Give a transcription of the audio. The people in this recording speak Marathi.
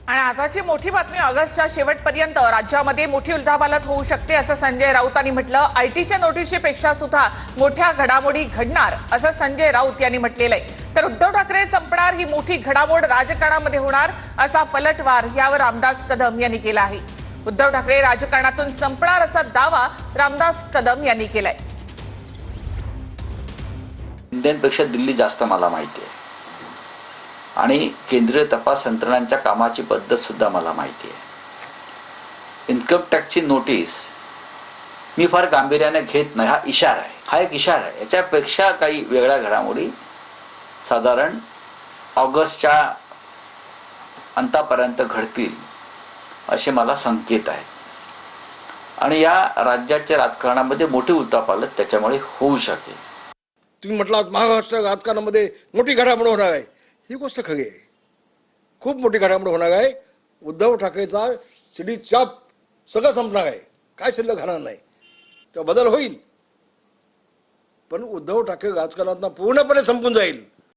आणि आताची मोठी बातमी, ऑगस्टच्या शेवटपर्यंत राज्यामध्ये मोठी उलथापालथ होऊ शकते असं संजय राऊतांनी म्हटलं. आयटीच्या नोटीशीपेक्षा सुद्धा मोठ्या घडामोडी घडणार असं संजय राऊत यांनी म्हटलेलं आहे. तर उद्धव ठाकरे संपणार ही मोठी घडामोड राजकारणामध्ये होणार असा पलटवार यावर रामदास कदम यांनी केला आहे. उद्धव ठाकरे राजकारणातून संपणार असा दावा रामदास कदम यांनी केलाय. इंडियनपेक्षा दिल्ली जास्त मला माहिती आहे आणि केंद्रीय तपास यंत्रणांच्या कामाची पद्धत सुद्धा मला माहिती आहे. इन्कम टॅक्सची नोटीस मी फार गांभीर्याने घेत नाही. हा इशारा आहे, हा एक इशारा आहे. याच्यापेक्षा काही वेगळ्या घडामोडी साधारण ऑगस्टच्या अंतापर्यंत घडतील असे मला संकेत आहेत आणि या राज्याच्या राजकारणामध्ये मोठी उलथापालथ त्याच्यामुळे होऊ शकेल. तुम्ही म्हटलात महाराष्ट्र राजकारणामध्ये मोठी घडामोड होणार आहे, ही गोष्ट खरी आहे. खूप मोठी घडामोड होणार आहे. उद्धव ठाकरेचा चिडी चाप सगळं संपणार आहे, काय शिल्लक राहणार नाही. तेव्हा बदल होईल, पण उद्धव ठाकरे राजकारणात पूर्णपणे संपून जाईल